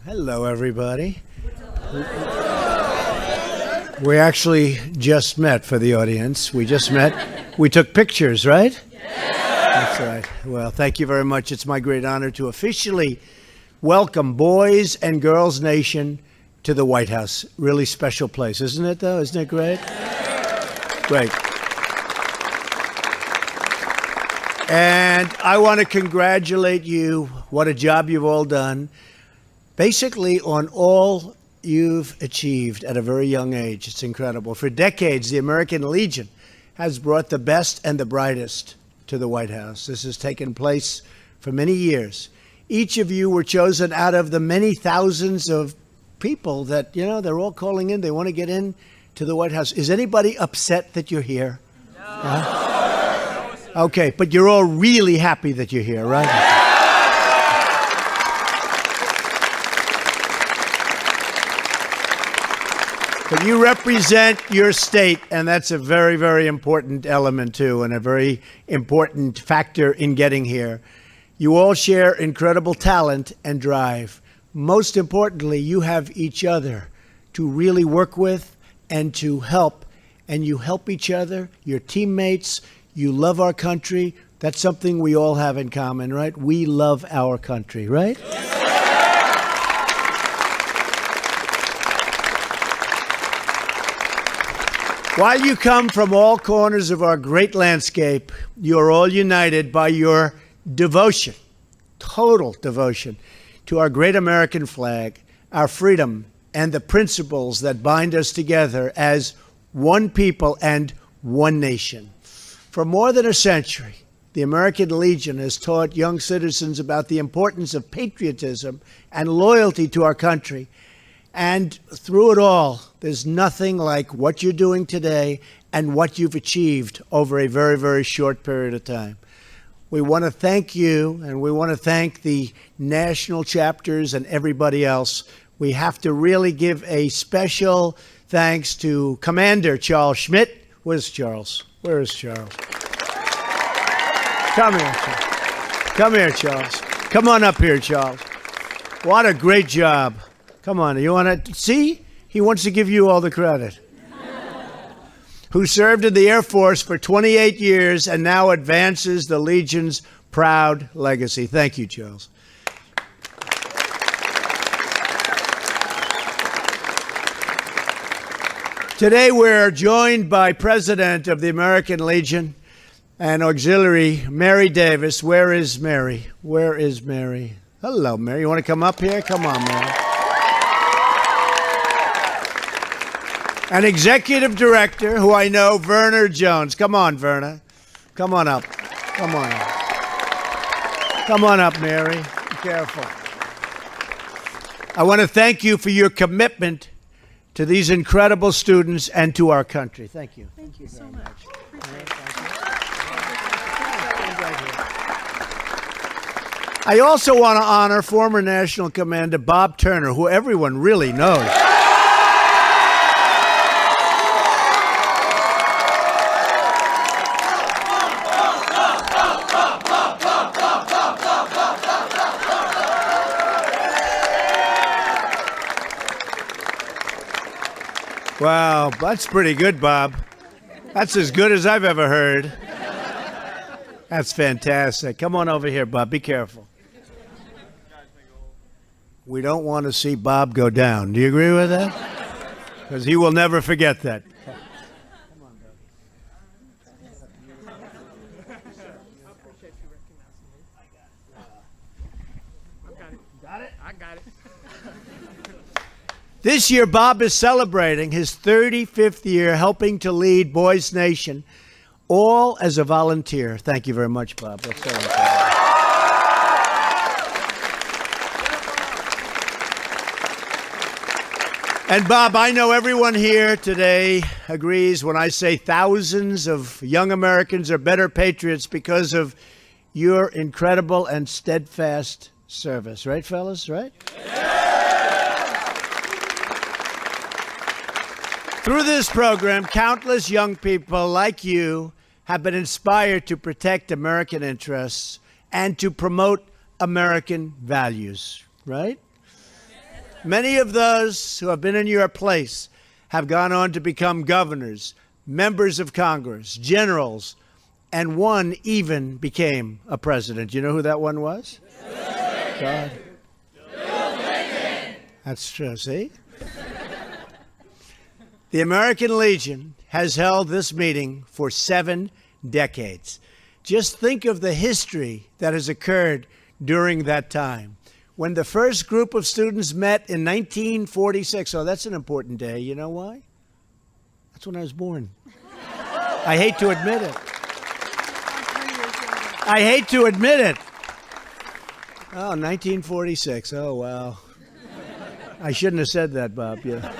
Hello, everybody. We actually just met, for the audience. We just met. We took pictures, right? Yes. That's right. Well, thank you very much. It's my great honor to officially welcome Boys and Girls Nation to the White House. Really special place, isn't it, though? Isn't it great? Great. And I want to congratulate you. What a job you've all done. Basically, on all you've achieved at a very young age. It's incredible. For decades, the American Legion has brought the best and the brightest to the White House. This has taken place for many years. Each of you were chosen out of the many thousands of people that, you know, they're all calling in. They want to get in to the White House. Is anybody upset that you're here? No. Huh? Okay, but you're all really happy that you're here, right? But you represent your state, and that's a very, very important element, too, and a very important factor in getting here. You all share incredible talent and drive. Most importantly, you have each other to really work with and to help, and you help each other, your teammates. You love our country. That's something we all have in common, right? We love our country, right? While you come from all corners of our great landscape, you are all united by your devotion, total devotion, to our great American flag, our freedom, and the principles that bind us together as one people and one nation. For more than a century, the American Legion has taught young citizens about the importance of patriotism and loyalty to our country. And through it all, there's nothing like what you're doing today and what you've achieved over a very, very short period of time. We want to thank you, and we want to thank the national chapters and everybody else. We have to really give a special thanks to Commander Charles Schmidt. Where's Charles? Where is Charles? Come here, Charles. Come here, Charles. Come on up here, Charles. What a great job. Come on, you want to see? He wants to give you all the credit. Who served in the Air Force for 28 years and now advances the Legion's proud legacy. Thank you, Charles. Today we're joined by President of the American Legion and Auxiliary Mary Davis. Where is Mary? Where is Mary? Hello, Mary. You want to come up here? Come on, Mary. An executive director who I know, Verner Jones. Come on, Verner. Come on up. Come on up. Come on up, Mary. Be careful. I want to thank you for your commitment to these incredible students and to our country. Thank you. Thank you so much. I also want to honor former National Commander Bob Turner, who everyone really knows. Wow, that's pretty good, Bob. That's as good as I've ever heard. That's fantastic. Come on over here, Bob. Be careful. We don't want to see Bob go down. Do you agree with that? Because he will never forget that. Come on, Bob. Got it? I got it. This year, Bob is celebrating his 35th year helping to lead Boys Nation, all as a volunteer. Thank you very much, Bob. That's so important. And Bob, I know everyone here today agrees when I say thousands of young Americans are better patriots because of your incredible and steadfast service. Right, fellas? Right? Through this program, countless young people like you have been inspired to protect American interests and to promote American values, right? Many of those who have been in your place have gone on to become governors, members of Congress, generals, and one even became a president. You know who that one was? God. That's true, see? The American Legion has held this meeting for 7 decades. Just think of the history that has occurred during that time. When the first group of students met in 1946, oh, that's an important day. You know why? That's when I was born. I hate to admit it. I hate to admit it. Oh, 1946. Oh, wow. I shouldn't have said that, Bob. Yeah.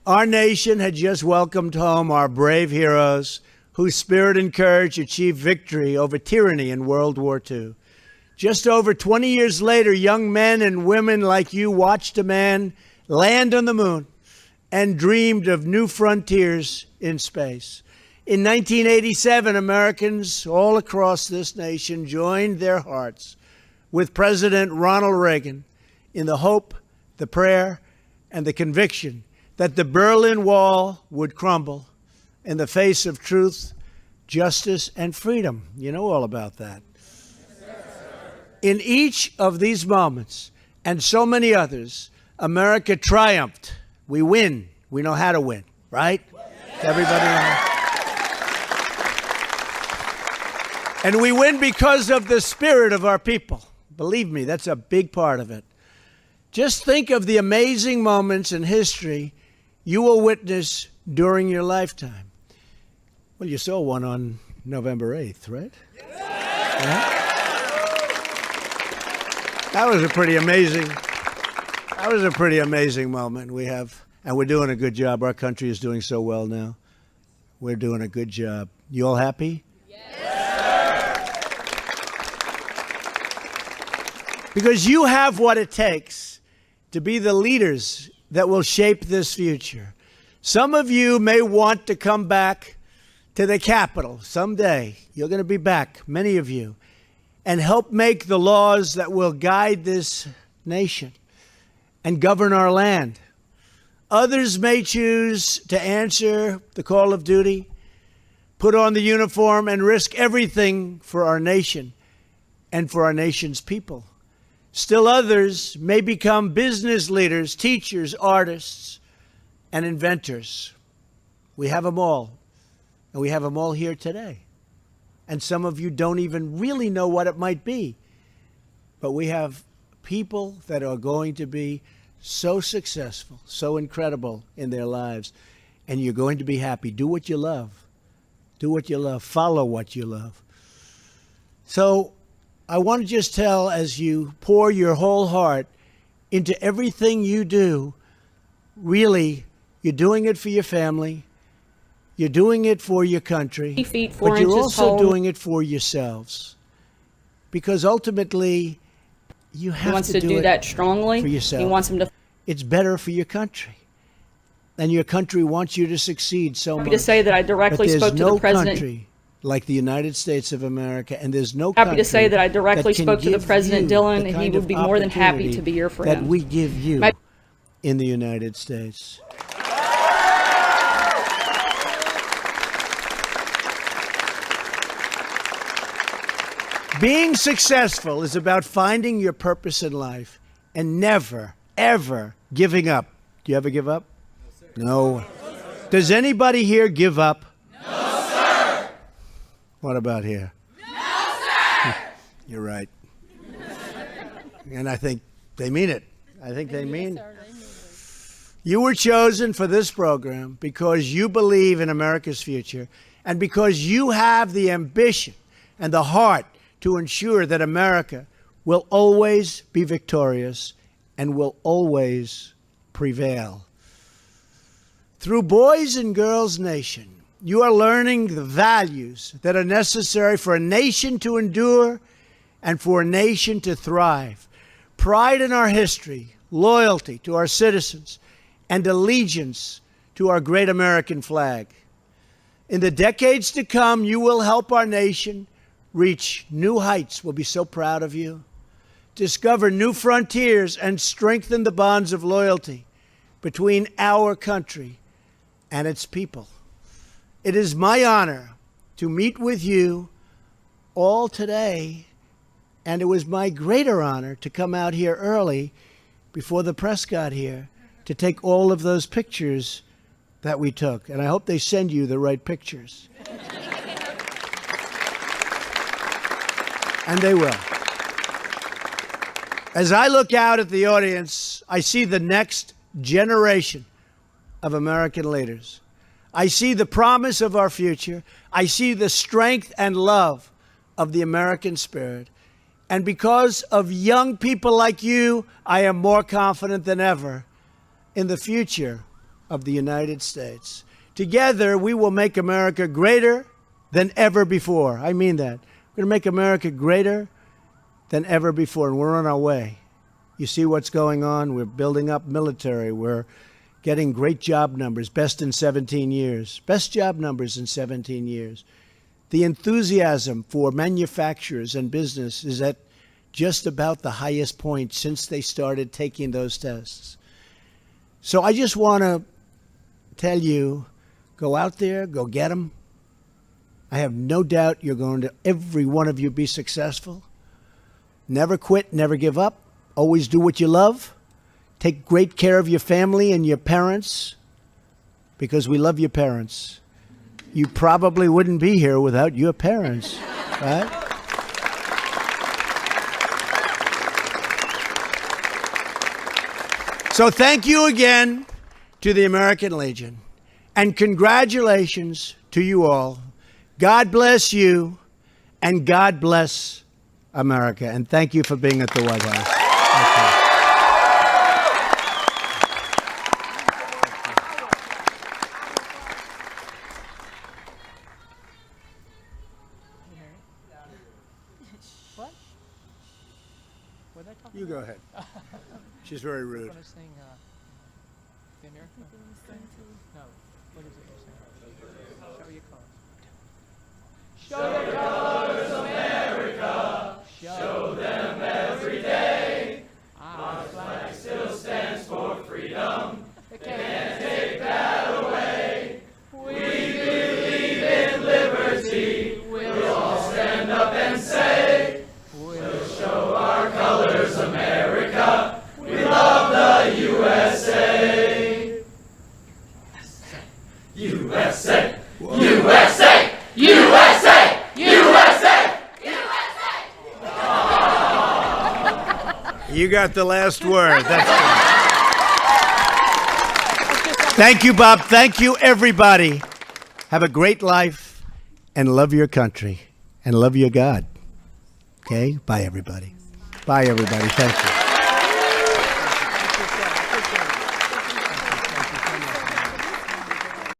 Our nation had just welcomed home our brave heroes whose spirit and courage achieved victory over tyranny in World War II. Just over 20 years later, young men and women like you watched a man land on the moon and dreamed of new frontiers in space. In 1987, Americans all across this nation joined their hearts with President Ronald Reagan in the hope, the prayer, and the conviction that the Berlin Wall would crumble in the face of truth, justice, and freedom. You know all about that. In each of these moments, and so many others, America triumphed. We win. We know how to win, right? Everybody knows. And we win because of the spirit of our people. Believe me, that's a big part of it. Just think of the amazing moments in history you will witness during your lifetime. Well, you saw one on November 8th, right? Yeah? That was a pretty amazing moment we have, and we're doing a good job. Our country is doing so well now. We're doing a good job. You all happy? Yes. Because you have what it takes to be the leaders that will shape this future. Some of you may want to come back to the Capitol someday. You're going to be back, many of you, and help make the laws that will guide this nation and govern our land. Others may choose to answer the call of duty, put on the uniform, and risk everything for our nation and for our nation's people. Still others may become business leaders, teachers, artists, and inventors. We have them all, and we have them all here today. And some of you don't even really know what it might be. But we have people that are going to be so successful, so incredible in their lives, and you're going to be happy. Do what you love. Do what you love. Follow what you love. So I want to just tell, as you pour your whole heart into everything you do, really, you're doing it for your family. You're doing it for your country, but you're also doing it for yourselves. Because ultimately, you have to do that strongly for yourself. He wants him to. It's better for your country. And your country wants you to succeed so much. Happy to say that I directly spoke to the president. There's no country like the United States of America, and there's no country. Happy to say that I directly spoke to the President, Dylan, and he would be more than happy to be your friend. That we give you in the United States. Being successful is about finding your purpose in life and never, ever giving up. Do you ever give up? No. Does anybody here give up? No, sir. What about here? No, sir. You're right. And I think they mean it. I think they mean it. You were chosen for this program because you believe in America's future and because you have the ambition and the heart to ensure that America will always be victorious and will always prevail. Through Boys and Girls Nation, you are learning the values that are necessary for a nation to endure and for a nation to thrive. Pride in our history, loyalty to our citizens, and allegiance to our great American flag. In the decades to come, you will help our nation reach new heights. We'll be so proud of you. Discover new frontiers and strengthen the bonds of loyalty between our country and its people. It is my honor to meet with you all today, and it was my greater honor to come out here early before the press got here to take all of those pictures that we took. And I hope they send you the right pictures. And they will. As I look out at the audience, I see the next generation of American leaders. I see the promise of our future. I see the strength and love of the American spirit. And because of young people like you, I am more confident than ever in the future of the United States. Together, we will make America greater than ever before. I mean that. We're going to make America greater than ever before, and we're on our way. You see what's going on? We're building up military. We're getting great job numbers, best in 17 years. Best job numbers in 17 years. The enthusiasm for manufacturers and business is at just about the highest point since they started taking those tests. So I just want to tell you, go out there, go get them, I have no doubt you're going to, every one of you, be successful. Never quit, never give up. Always do what you love. Take great care of your family and your parents, because we love your parents. You probably wouldn't be here without your parents, right? So thank you again to the American Legion, and congratulations to you all. God bless you, and God bless America. And thank you for being at the White House. Okay. What? What did I talk You go ahead. She's very rude. about? I sing the American? No. What is it you're saying? Show your colors. Show your colors, America. Show them every day. Our flag still stands for freedom. They can't take that away. We believe in liberty. We'll all stand up and say, we'll show our colors, America. We love the USA. USA. USA. USA. USA. You got the last word. Thank you, Bob. Thank you, everybody. Have a great life and love your country and love your God. Okay? Bye, everybody. Bye, everybody. Thank you.